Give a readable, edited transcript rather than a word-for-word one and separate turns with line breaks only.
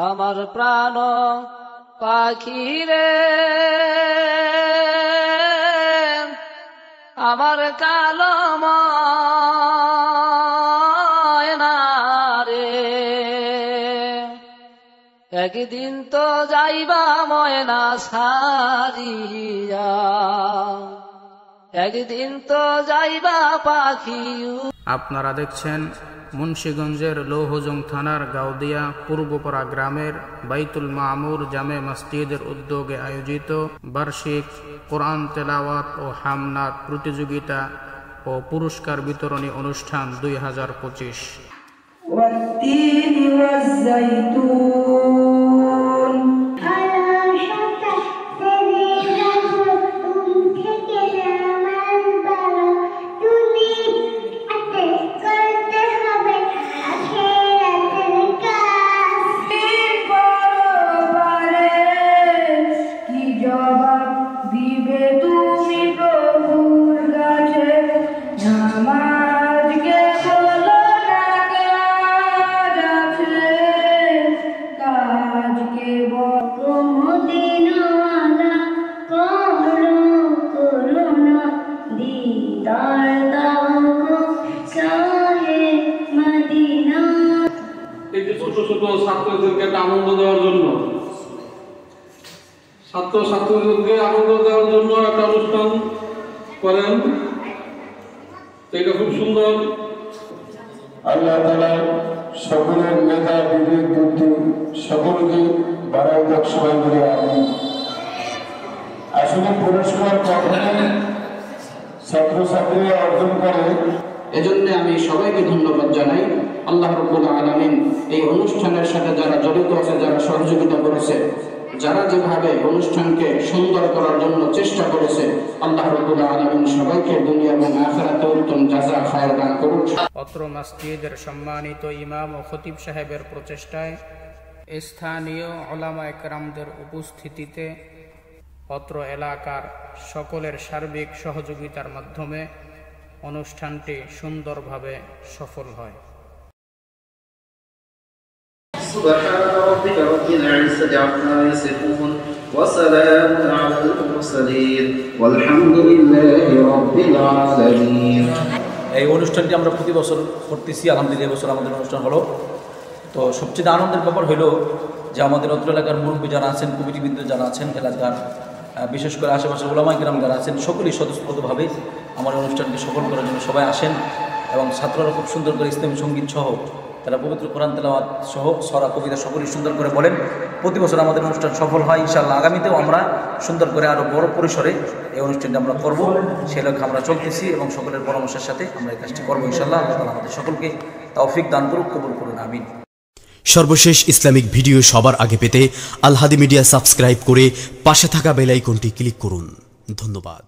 আমার প্রাণ পাখি রে, আমার কালো ময়না রে, একদিন তো যাইবা ময়না সারিয়া, একদিন তো যাইবা পাখি।
আপনারা দেখছেন মুন্সিগঞ্জের লৌহজং থানার গাউদিয়া পূর্বপাড়া গ্রামের বাইতুল মামুর জামে মসজিদের উদ্যোগে আয়োজিত বার্ষিক কোরআন তেলাওয়াত ও হামনাত প্রতিযোগিতা ও পুরস্কার বিতরণী অনুষ্ঠান 2025।
ছোট ছোট ছাত্রদেরকে আনন্দ দেওয়ার জন্য, ছাত্রছাত্রীদেরকে আনন্দ দেওয়ার জন্য একটা অনুষ্ঠান করেন, এটা খুব সুন্দর।
আল্লাহ তাআলা সকলের মেধা বিবেক বুদ্ধি সকলকে বাড়ায় দেখ, সবাই মিলে আমিন। আসলে পুরস্কার কখনোই ছাত্রছাত্রীরা অর্জন করে,
এজন্য আমি সবাইকে ধন্যবাদ জানাই। আল্লাহ রাব্বুল আলামিন এই অনুষ্ঠানের সাথে যারা জড়িত আছে, যারা সহযোগিতা করেছে, যারা যেভাবে অনুষ্ঠানকে সুন্দর করার জন্য চেষ্টা করেছে, আল্লাহ রাব্বুল আলামিন সবাইকে দুনিয়া এবং আখিরাতে উত্তম জাযা খায়র দান করুন।
অত্র মসজিদের সম্মানিত ইমাম ও খতিব সাহেবের প্রচেষ্টায় স্থানীয় উলামায়ে কেরামদের উপস্থিতিতে অত্র এলাকার সকলের সার্বিক সহযোগিতার মাধ্যমে অনুষ্ঠানটি সুন্দরভাবে সফল হয়।
سبحان ربك رب العزة عما يصفون وسلام على المرسلين والحمد لله رب العالمين।
এই অনুষ্ঠানটি আমরা প্রতি বছর করতেছি, আলহামদুলিল্লাহ এবছর আমাদের অনুষ্ঠান হলো। তো সবচেয়ে আনন্দের ব্যাপার হলো যে আমাদের অত্র এলাকার মুরব্বী যারা আছেন, কমিটিবৃন্দ যারা আছেন, এলাকার বিশেষ করে আশেপাশের উলামায়ে কেরাম যারা আছেন, সকলেই স্বতঃস্ফূর্তভাবে আমার অনুষ্ঠানকে সফল করার জন্য সবাই আসেন এবং ছাত্ররা খুব সুন্দর করে ইসলামী সঙ্গীত সহ তারা পবিত্র কোরআন তেলাওয়াত সহ সরা কবিতা সকলেই সুন্দর করে বলেন। প্রতি বছর আমাদের অনুষ্ঠান সফল হয়। ইনশাআল্লাহ আগামীতেও আমরা সুন্দর করে আরও বড় পরিসরে এই অনুষ্ঠানটি আমরা করব, সেই লক্ষ্যে আমরা চলতেছি এবং সকলের পরামর্শের সাথে আমরা এই কাজটি করবো। ইনশাআল্লাহ আল্লাহ তাআলা আমাদের সকলকে তৌফিক দান করুক, কবুল করুন, আমিন।
সর্বশেষ ইসলামিক ভিডিও সবার আগে পেতে আল হাদি মিডিয়া সাবস্ক্রাইব করে পাশে থাকা বেল আইকনটি ক্লিক করুন। ধন্যবাদ।